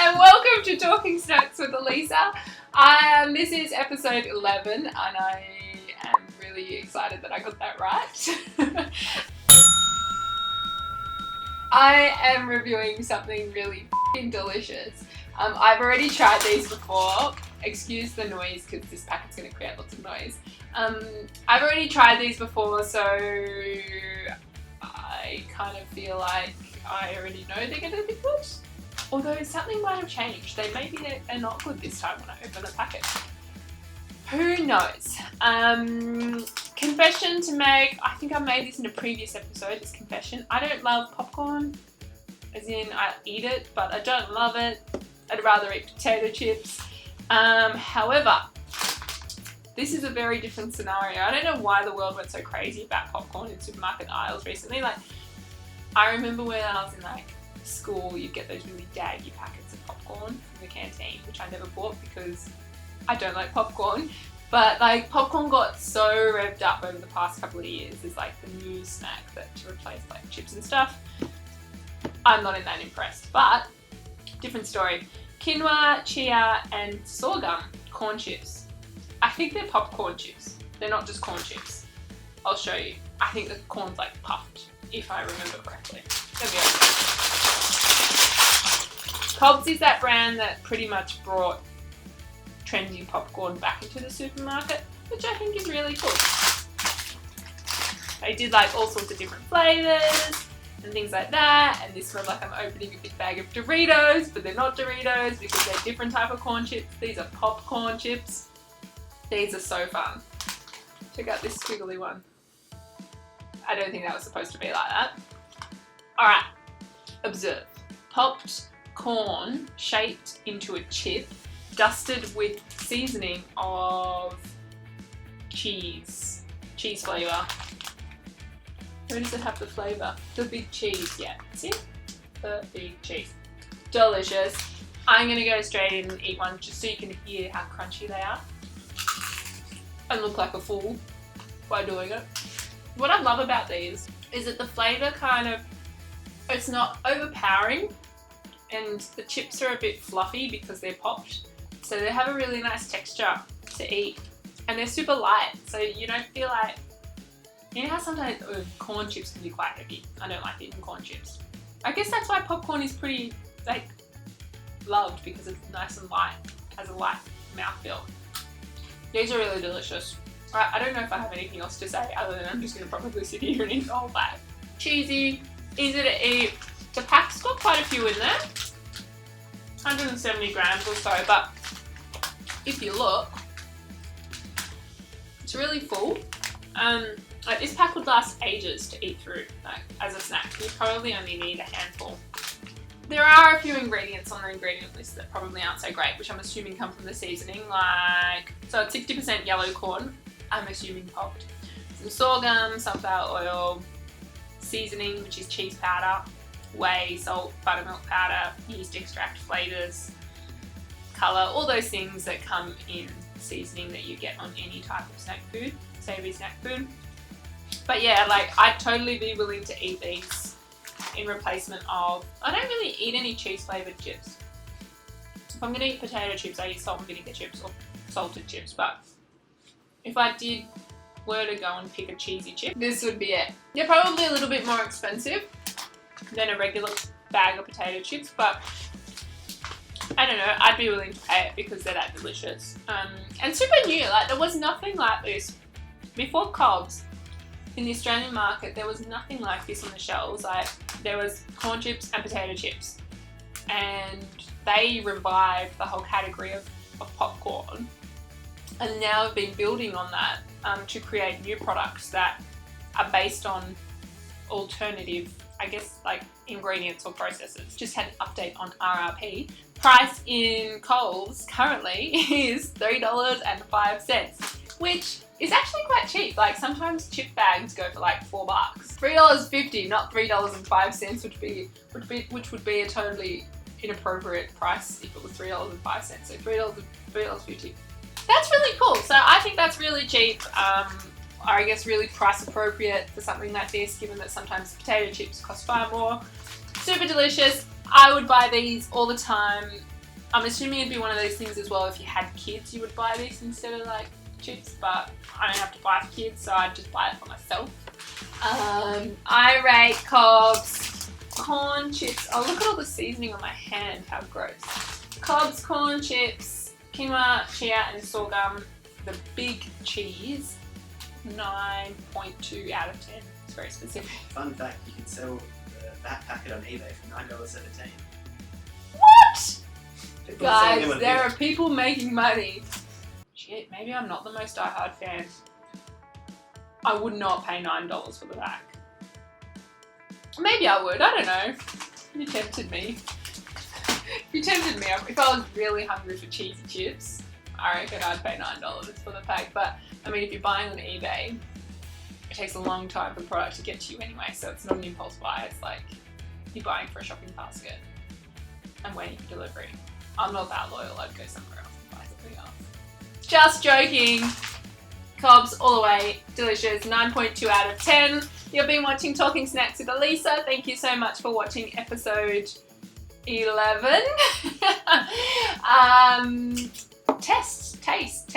and welcome to Talking Snacks with Elisa. This is episode 11 and I am really excited that I got that right. I am reviewing something really delicious. I've already tried these before. Excuse the noise because this packet's going to create lots of noise. I've already tried these before, so I kind of feel like I already know they're going to be good. Although something might have changed. They're not good this time when I open the packet. Who knows? Confession to make. I think I made this in a previous episode, this confession. I don't love popcorn. As in, I eat it, but I don't love it. I'd rather eat potato chips. However, this is a very different scenario. I don't know why the world went so crazy about popcorn in supermarket aisles recently. Like, I remember when I was in school, you'd get those really daggy packets of popcorn from the canteen, which I never bought because I don't like popcorn. But popcorn got so revved up over the past couple of years as the new snack that to replace chips and stuff. I'm not that impressed, but different story. Quinoa, chia, and sorghum corn chips. I think they're popcorn chips. They're not just corn chips. I'll show you. I think the corn's puffed, if I remember correctly. There we go. Cobs is that brand that pretty much brought trendy popcorn back into the supermarket, which I think is really cool. They did all sorts of different flavours and things like that, and this smells like I'm opening a big bag of Doritos, but they're not Doritos because they're different type of corn chips. These are popcorn chips. These are so fun. Check out this squiggly one. I don't think that was supposed to be like that. Alright, observe. Popped corn shaped into a chip, dusted with seasoning of cheese flavour. Where does it have the flavour? The big cheese, yeah. See? The big cheese. Delicious. I'm going to go straight in and eat one just so you can hear how crunchy they are. And look like a fool by doing it. What I love about these is that the flavour it's not overpowering and the chips are a bit fluffy because they're popped. So they have a really nice texture to eat and they're super light, so you don't feel you know how sometimes corn chips can be quite heavy. I don't like eating corn chips. I guess that's why popcorn is pretty loved, because it's nice and light, has a light mouthfeel. These are really delicious. I don't know if I have anything else to say other than I'm just going to probably sit here and eat the whole bag. Cheesy, easy to eat. The pack's got quite a few in there. 170 grams or so, but if you look, it's really full. This pack would last ages to eat through, as a snack. You probably only need a handful. There are a few ingredients on the ingredient list that probably aren't so great, which I'm assuming come from the seasoning, so it's 60% yellow corn, I'm assuming popped. Some sorghum, sunflower oil, seasoning, which is cheese powder, whey, salt, buttermilk powder, yeast extract, flavours, colour, all those things that come in seasoning that you get on any type of snack food, savoury snack food. But yeah, I'd totally be willing to eat these in replacement of, I don't really eat any cheese flavoured chips. If I'm going to eat potato chips, I eat salt and vinegar chips or salted chips, but if I were to go and pick a cheesy chip, this would be it. They're probably a little bit more expensive than a regular bag of potato chips, but I don't know, I'd be willing to pay it because they're that delicious. And super new, there was nothing like this before Cobs. In the Australian market, there was nothing like this on the shelves. There was corn chips and potato chips, and they revived the whole category of popcorn, and now have been building on that to create new products that are based on alternative, ingredients or processes. Just had an update on RRP. Price in Cobs currently is $3.05, which is actually quite cheap. Sometimes chip bags go for $4. $3.50, not $3.05, which would be a totally inappropriate price if it was $3.05. So $3.50. That's really cool. So I think that's really cheap. I guess really price appropriate for something like this, given that sometimes potato chips cost far more. Super delicious. I would buy these all the time. I'm assuming it'd be one of those things as well, if you had kids you would buy these instead of like chips, but I don't have to buy for kids, so I'd just buy it for myself. I rate Cobs corn chips. Oh, look at all the seasoning on my hand, how gross. Cobs corn chips, quinoa, chia and sorghum, the big cheese, 9.2 out of 10. It's very specific. Fun fact, you can sell that packet on eBay for $9.17. What? People are selling them Guys, on there are eBay. people making money. Shit, maybe I'm not the most Die Hard fan. I would not pay $9 for the pack. Maybe I would, I don't know. You tempted me. You tempted me. If I was really hungry for cheesy chips, I reckon I'd pay $9 for the pack. But, I mean, if you're buying on eBay, it takes a long time for the product to get to you anyway, so it's not an impulse buy. It's like you're buying for a shopping basket and waiting for delivery. I'm not that loyal. I'd go somewhere else and buy something else. Just joking. Cobs all the way, delicious, 9.2 out of 10. You've been watching Talking Snacks with Elisa. Thank you so much for watching episode 11. Taste.